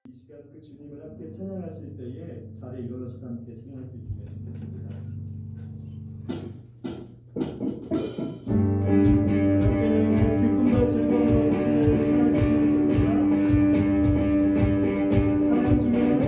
이 시간 그 주님을 함께 찬양하실 때에 자리에 일어나서 함께 찬양할 수 있으면 좋겠습니다. 함께 기쁨과 즐거움으로 모시는 사랑 주님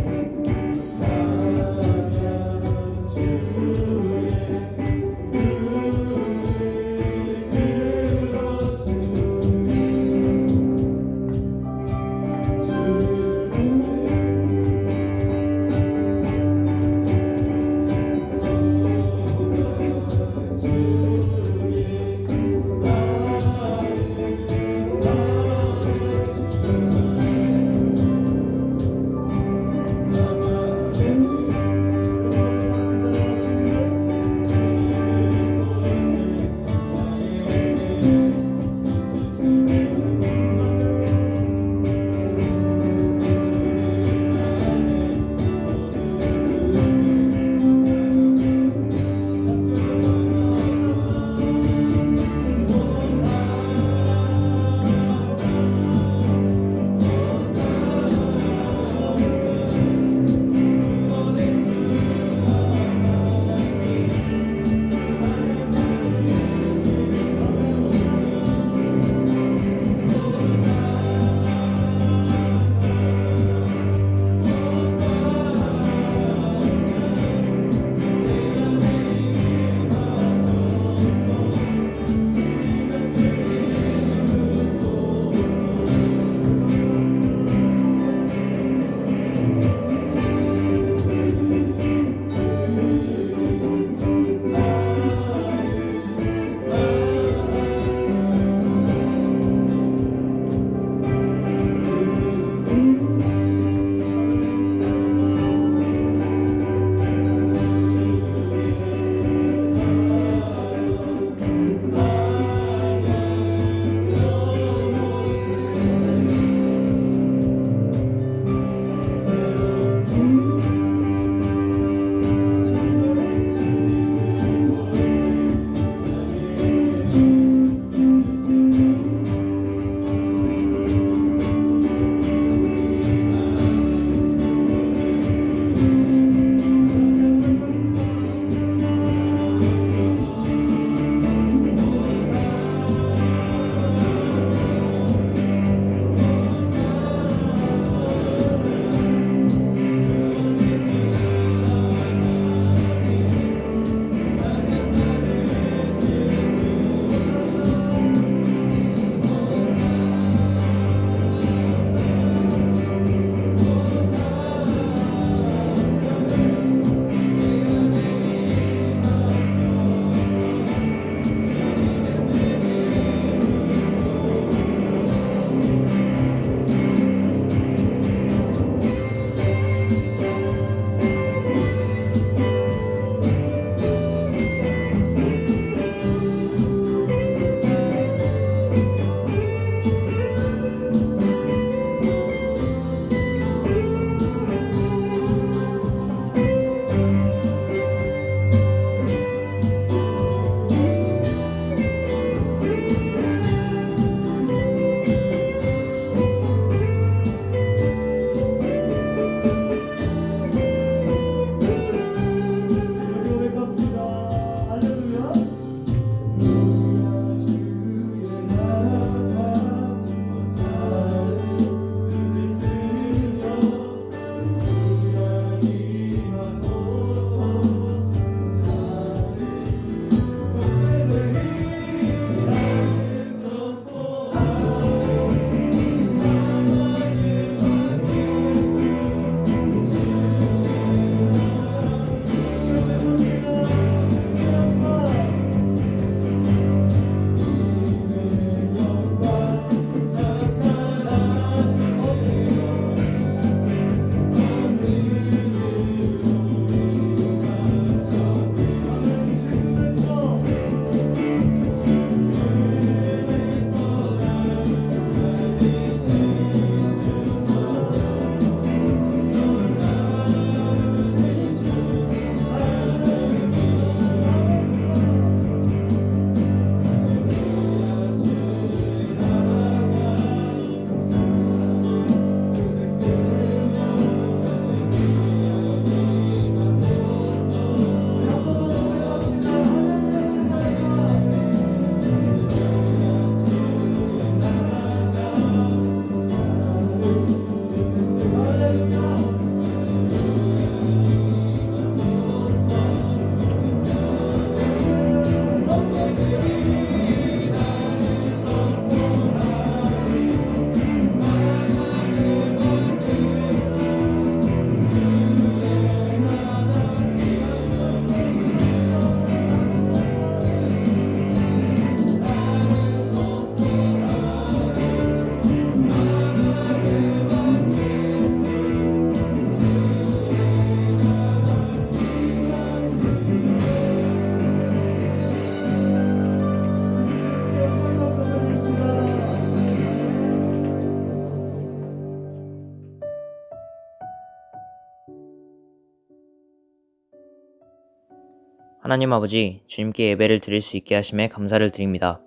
하나님 아버지, 주님께 예배를 드릴 수 있게 하심에 감사를 드립니다.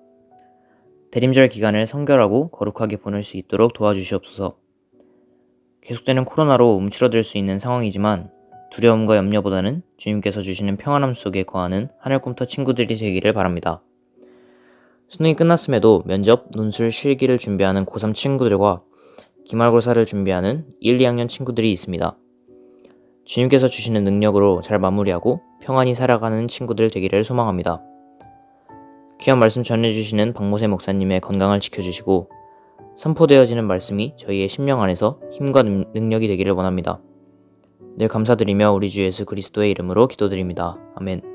대림절 기간을 성결하고 거룩하게 보낼 수 있도록 도와주시옵소서. 계속되는 코로나로 움츠러들 수 있는 상황이지만 두려움과 염려보다는 주님께서 주시는 평안함 속에 거하는 하늘꿈터 친구들이 되기를 바랍니다. 수능이 끝났음에도 면접, 논술, 실기를 준비하는 고3 친구들과 기말고사를 준비하는 1, 2학년 친구들이 있습니다. 주님께서 주시는 능력으로 잘 마무리하고 평안히 살아가는 친구들 되기를 소망합니다. 귀한 말씀 전해주시는 박모세 목사님의 건강을 지켜주시고 선포되어지는 말씀이 저희의 심령 안에서 힘과 능력이 되기를 원합니다. 늘 감사드리며 우리 주 예수 그리스도의 이름으로 기도드립니다. 아멘.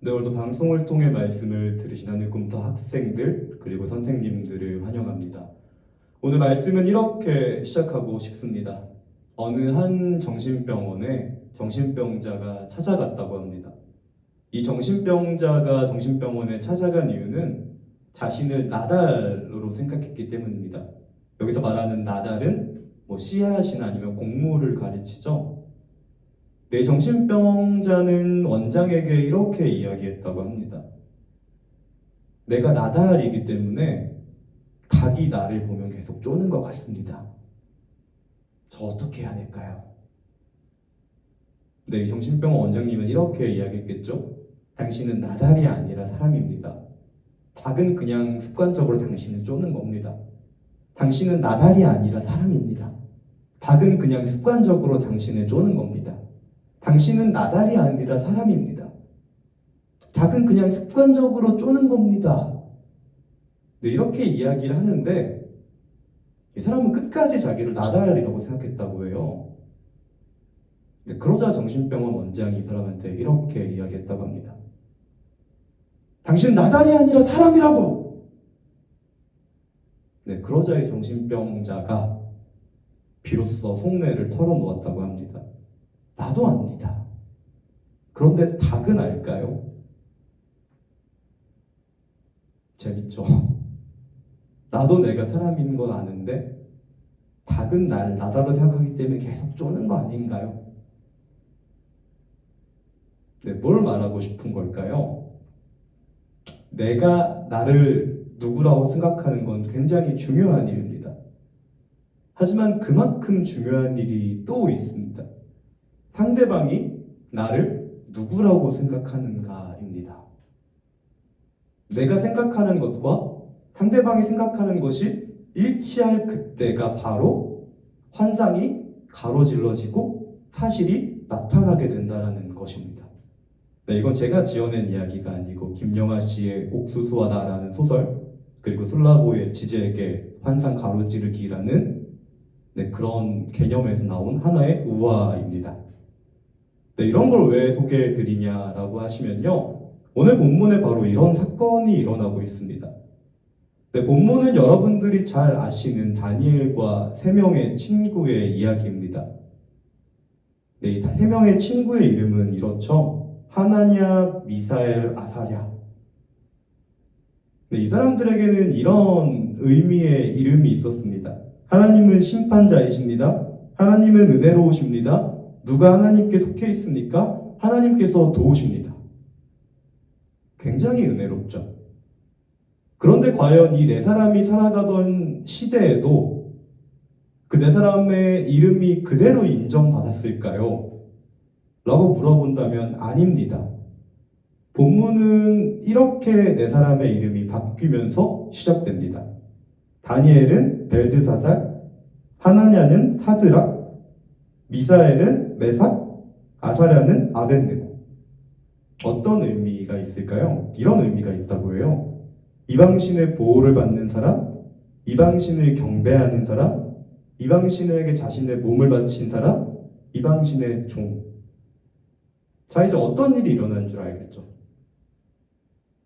네, 오늘도 방송을 통해 말씀을 들으신 하늘꿈터 학생들 그리고 선생님들을 환영합니다. 오늘 말씀은 이렇게 시작하고 싶습니다. 어느 한 정신병원에 정신병자가 찾아갔다고 합니다. 이 정신병자가 정신병원에 찾아간 이유는 자신을 나달로 생각했기 때문입니다. 여기서 말하는 나달은 씨앗이나 아니면 곡물을 가르치죠. 네, 정신병자는 원장에게 이렇게 이야기했다고 합니다. 내가 나달이기 때문에 닭이 나를 보면 계속 쪼는 것 같습니다. 저 어떻게 해야 될까요? 네, 이 정신병원 원장님은 이렇게 이야기했겠죠. 당신은 나달이 아니라 사람입니다. 닭은 그냥 습관적으로 당신을 쪼는 겁니다. 당신은 나달이 아니라 사람입니다. 닭은 그냥 습관적으로 당신을 쪼는 겁니다. 당신은 나달이 아니라 사람입니다. 닭은 그냥 습관적으로 쪼는 겁니다. 네, 이렇게 이야기를 하는데 이 사람은 끝까지 자기를 나달이라고 생각했다고 해요. 네, 그러자 정신병원 원장이 이 사람한테 이렇게 이야기했다고 합니다. 당신은 나달이 아니라 사람이라고! 네, 그러자 이 정신병자가 비로소 속내를 털어놓았다고 합니다. 나도 압니다. 그런데 닭은 알까요? 재밌죠? 나도 내가 사람인 건 아는데 닭은 날 나다로 생각하기 때문에 계속 쪼는 거 아닌가요? 네, 뭘 말하고 싶은 걸까요? 내가 나를 누구라고 생각하는 건 굉장히 중요한 일입니다. 하지만 그만큼 중요한 일이 또 있습니다. 상대방이 나를 누구라고 생각하는가입니다. 내가 생각하는 것과 상대방이 생각하는 것이 일치할 그때가 바로 환상이 가로질러지고 사실이 나타나게 된다는 것입니다. 네, 이건 제가 지어낸 이야기가 아니고 김영하 씨의 옥수수와 나라는 소설, 그리고 슬라보의 지제에게 환상 가로지르기라는 그런 개념에서 나온 하나의 우화입니다. 네, 이런 걸 왜 소개해드리냐라고 하시면요, 오늘 본문에 바로 이런 사건이 일어나고 있습니다. 네, 본문은 여러분들이 잘 아시는 다니엘과 세 명의 친구의 이야기입니다. 네, 이 세 명의 친구의 이름은 이렇죠. 하나냐, 미사엘, 아사랴. 네, 이 사람들에게는 이런 의미의 이름이 있었습니다. 하나님은 심판자이십니다. 하나님은 은혜로우십니다. 누가 하나님께 속해 있습니까? 하나님께서 도우십니다. 굉장히 은혜롭죠. 그런데 과연 이 네 사람이 살아가던 시대에도 그 네 사람의 이름이 그대로 인정받았을까요? 라고 물어본다면 아닙니다. 본문은 이렇게 네 사람의 이름이 바뀌면서 시작됩니다. 다니엘은 벨드사살, 하나냐는 사드락, 미사엘은 메삭, 아사랴는 아벳느고. 어떤 의미가 있을까요? 이런 의미가 있다고 해요. 이방신의 보호를 받는 사람, 이방신을 경배하는 사람, 이방신에게 자신의 몸을 바친 사람, 이방신의 종. 자, 이제 어떤 일이 일어난 줄 알겠죠?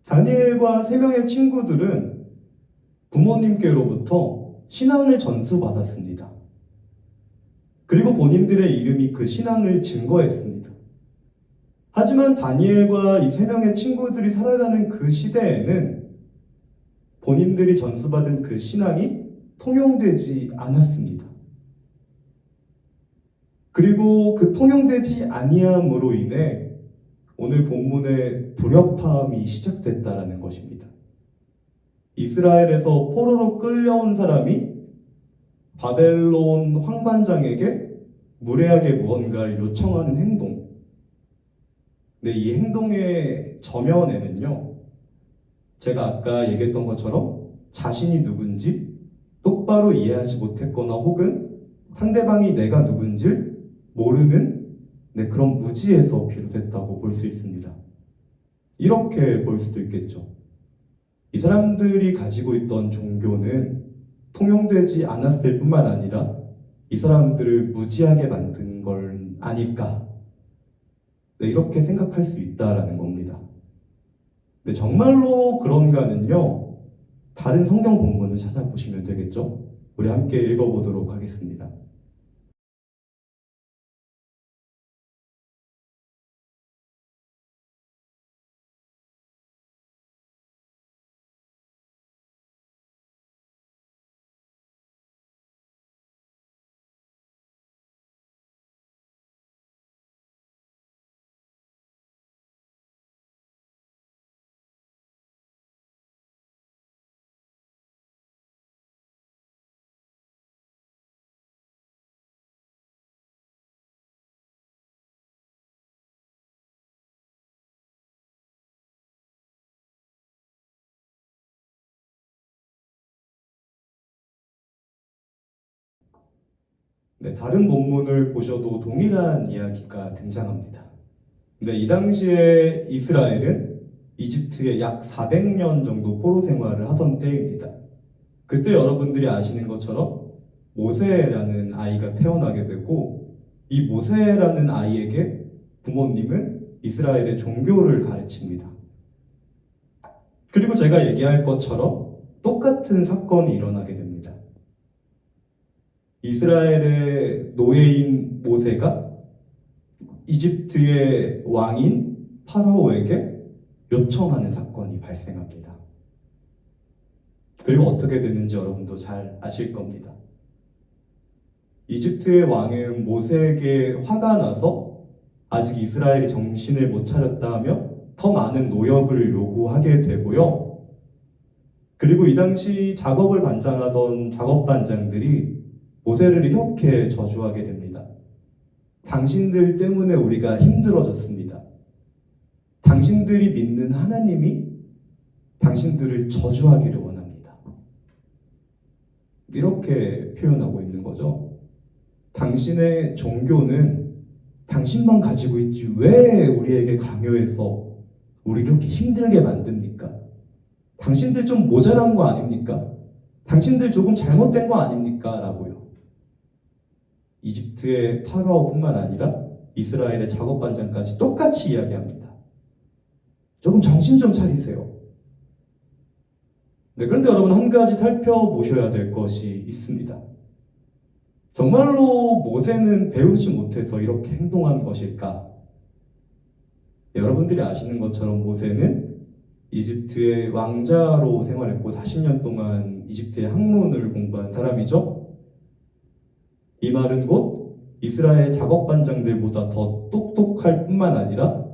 다니엘과 세 명의 친구들은 부모님께로부터 신앙을 전수받았습니다. 그리고 본인들의 이름이 그 신앙을 증거했습니다. 하지만 다니엘과 이 세 명의 친구들이 살아가는 그 시대에는 본인들이 전수받은 그 신앙이 통용되지 않았습니다. 그리고 그 통용되지 아니함으로 인해 오늘 본문의 불협화음이 시작됐다라는 것입니다. 이스라엘에서 포로로 끌려온 사람이 바벨론 황관장에게 무례하게 무언가를 요청하는 행동. 근데 이 행동의 저면에는요, 제가 아까 얘기했던 것처럼 자신이 누군지 똑바로 이해하지 못했거나 혹은 상대방이 내가 누군지 모르는 그런 무지에서 비롯됐다고 볼 수 있습니다. 이렇게 볼 수도 있겠죠. 이 사람들이 가지고 있던 종교는 통용되지 않았을 뿐만 아니라 이 사람들을 무지하게 만든 걸 아닐까. 이렇게 생각할 수 있다라는 겁니다. 근데 정말로 그런가는요, 다른 성경 본문을 찾아보시면 되겠죠? 우리 함께 읽어보도록 하겠습니다. 네, 다른 본문을 보셔도 동일한 이야기가 등장합니다. 근데 이 당시에 이스라엘은 이집트에 약 400년 정도 포로 생활을 하던 때입니다. 그때 여러분들이 아시는 것처럼 모세라는 아이가 태어나게 되고 이 모세라는 아이에게 부모님은 이스라엘의 종교를 가르칩니다. 그리고 제가 얘기할 것처럼 똑같은 사건이 일어나게 됩니다. 이스라엘의 노예인 모세가 이집트의 왕인 파라오에게 요청하는 사건이 발생합니다. 그리고 어떻게 되는지 여러분도 잘 아실 겁니다. 이집트의 왕은 모세에게 화가 나서 아직 이스라엘이 정신을 못 차렸다 하며 더 많은 노역을 요구하게 되고요. 그리고 이 당시 작업을 반장하던 작업반장들이 모세를 이렇게 저주하게 됩니다. 당신들 때문에 우리가 힘들어졌습니다. 당신들이 믿는 하나님이 당신들을 저주하기를 원합니다. 이렇게 표현하고 있는 거죠. 당신의 종교는 당신만 가지고 있지 왜 우리에게 강요해서 우리 이렇게 힘들게 만듭니까? 당신들 좀 모자란 거 아닙니까? 당신들 조금 잘못된 거 아닙니까? 라고요. 이집트의 파라오뿐만 아니라 이스라엘의 작업반장까지 똑같이 이야기합니다. 조금 정신 좀 차리세요. 네, 그런데 여러분 한 가지 살펴보셔야 될 것이 있습니다. 정말로 모세는 배우지 못해서 이렇게 행동한 것일까? 여러분들이 아시는 것처럼 모세는 이집트의 왕자로 생활했고 40년 동안 이집트의 학문을 공부한 사람이죠. 이 말은 곧 이스라엘 작업반장들보다 더 똑똑할 뿐만 아니라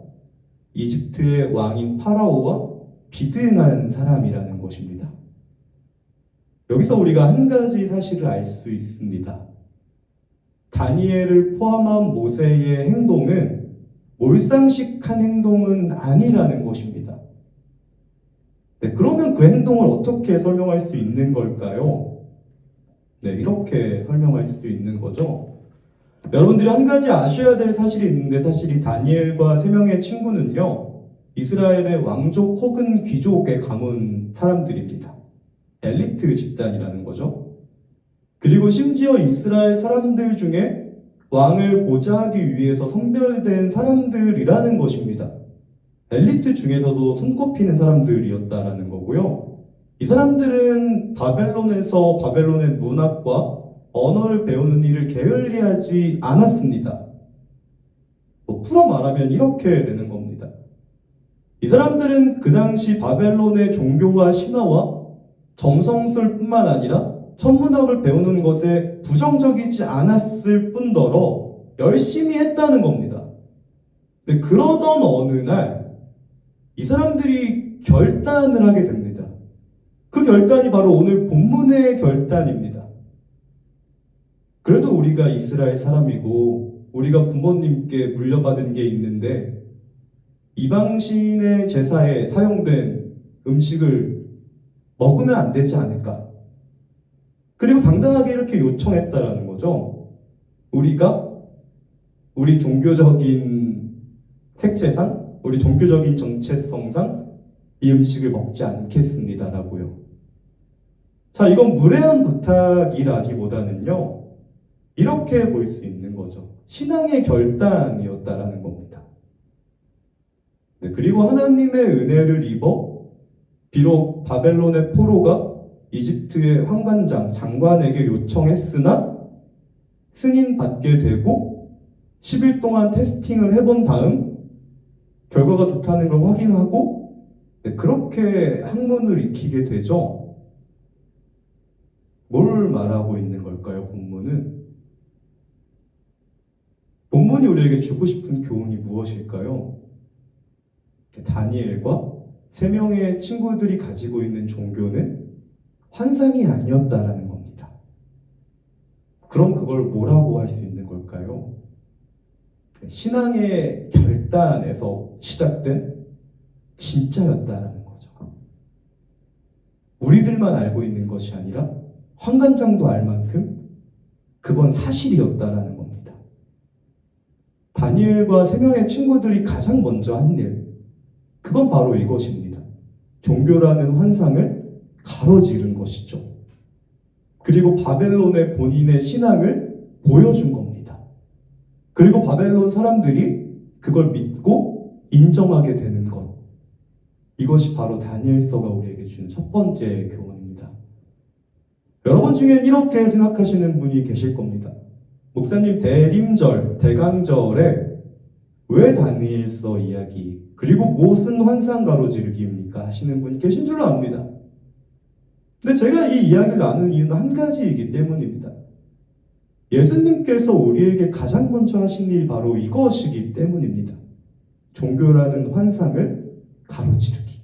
이집트의 왕인 파라오와 비등한 사람이라는 것입니다. 여기서 우리가 한 가지 사실을 알 수 있습니다. 다니엘을 포함한 모세의 행동은 몰상식한 행동은 아니라는 것입니다. 네, 그러면 그 행동을 어떻게 설명할 수 있는 걸까요? 네, 이렇게 설명할 수 있는 거죠. 여러분들이 한 가지 아셔야 될 사실이 있는데, 사실 이 다니엘과 세 명의 친구는요, 이스라엘의 왕족 혹은 귀족의 가문 사람들입니다. 엘리트 집단이라는 거죠. 그리고 심지어 이스라엘 사람들 중에 왕을 보좌하기 위해서 선별된 사람들이라는 것입니다. 엘리트 중에서도 손꼽히는 사람들이었다라는 거고요. 이 사람들은 바벨론에서 바벨론의 문학과 언어를 배우는 일을 게을리하지 않았습니다. 풀어 말하면 이렇게 되는 겁니다. 이 사람들은 그 당시 바벨론의 종교와 신화와 점성술뿐만 아니라 천문학을 배우는 것에 부정적이지 않았을 뿐더러 열심히 했다는 겁니다. 근데 그러던 어느 날 이 사람들이 결단을 하게 됩니다. 그 결단이 바로 오늘 본문의 결단입니다. 그래도 우리가 이스라엘 사람이고 우리가 부모님께 물려받은 게 있는데 이방신의 제사에 사용된 음식을 먹으면 안 되지 않을까? 그리고 당당하게 이렇게 요청했다라는 거죠. 우리가 우리 종교적인 색채상, 우리 종교적인 정체성상 이 음식을 먹지 않겠습니다라고요. 자, 이건 무례한 부탁이라기보다는요, 이렇게 볼 수 있는 거죠. 신앙의 결단이었다라는 겁니다. 네, 그리고 하나님의 은혜를 입어 비록 바벨론의 포로가 이집트의 황관장, 장관에게 요청했으나 승인받게 되고 10일 동안 테스팅을 해본 다음 결과가 좋다는 걸 확인하고 그렇게 학문을 익히게 되죠. 뭘 말하고 있는 걸까요, 본문은? 본문이 우리에게 주고 싶은 교훈이 무엇일까요? 다니엘과 세 명의 친구들이 가지고 있는 종교는 환상이 아니었다라는 겁니다. 그럼 그걸 뭐라고 할 수 있는 걸까요? 신앙의 결단에서 시작된 진짜였다라는 거죠. 우리들만 알고 있는 것이 아니라 황관장도 알 만큼 그건 사실이었다라는 겁니다. 다니엘과 세 명의 친구들이 가장 먼저 한 일, 그건 바로 이것입니다. 종교라는 환상을 가로지른 것이죠. 그리고 바벨론의 본인의 신앙을 보여준 겁니다. 그리고 바벨론 사람들이 그걸 믿고 인정하게 되는 것. 이것이 바로 다니엘서가 우리에게 준 첫 번째 교훈입니다. 여러분 중엔 이렇게 생각하시는 분이 계실 겁니다. 목사님, 대림절, 대강절에 왜 다니엘서 이야기, 그리고 무슨 환상 가로지르기입니까? 하시는 분이 계신 줄로 압니다. 근데 제가 이 이야기를 나누는 이유는 한 가지이기 때문입니다. 예수님께서 우리에게 가장 먼저 하신 일이 바로 이것이기 때문입니다. 종교라는 환상을 가로지르기.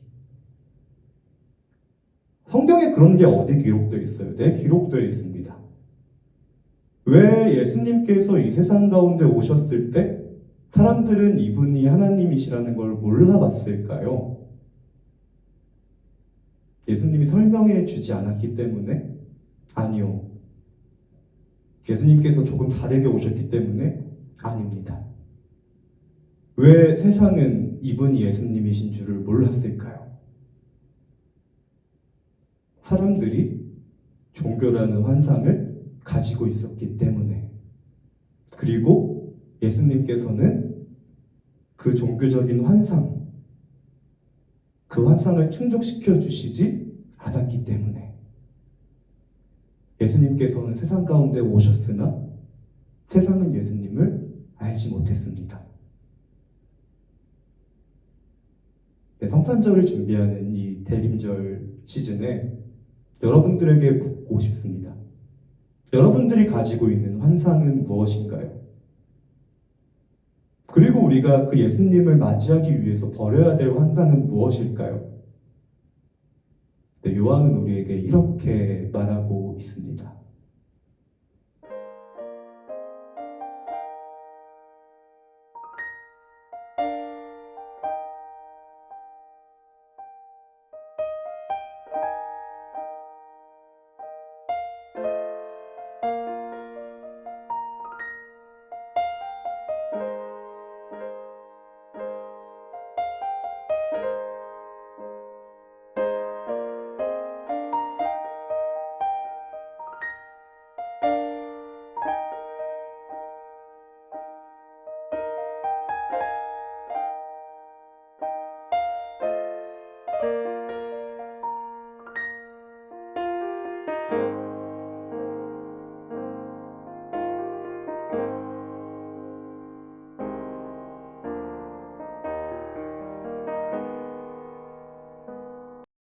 성경에 그런 게 어디 기록되어 있어요? 네, 기록되어 있습니다. 왜 예수님께서 이 세상 가운데 오셨을 때 사람들은 이분이 하나님이시라는 걸 몰라봤을까요? 예수님이 설명해 주지 않았기 때문에? 아니요. 예수님께서 조금 다르게 오셨기 때문에? 아닙니다. 왜 세상은 이분이 예수님이신 줄을 몰랐을까요? 사람들이 종교라는 환상을 가지고 있었기 때문에. 그리고 예수님께서는 그 종교적인 환상, 그 환상을 충족시켜 주시지 않았기 때문에. 예수님께서는 세상 가운데 오셨으나 세상은 예수님을 알지 못했습니다. 네, 성탄절을 준비하는 이 대림절 시즌에 여러분들에게 묻고 싶습니다. 여러분들이 가지고 있는 환상은 무엇인가요? 그리고 우리가 그 예수님을 맞이하기 위해서 버려야 될 환상은 무엇일까요? 네, 요한은 우리에게 이렇게 말하고 있습니다.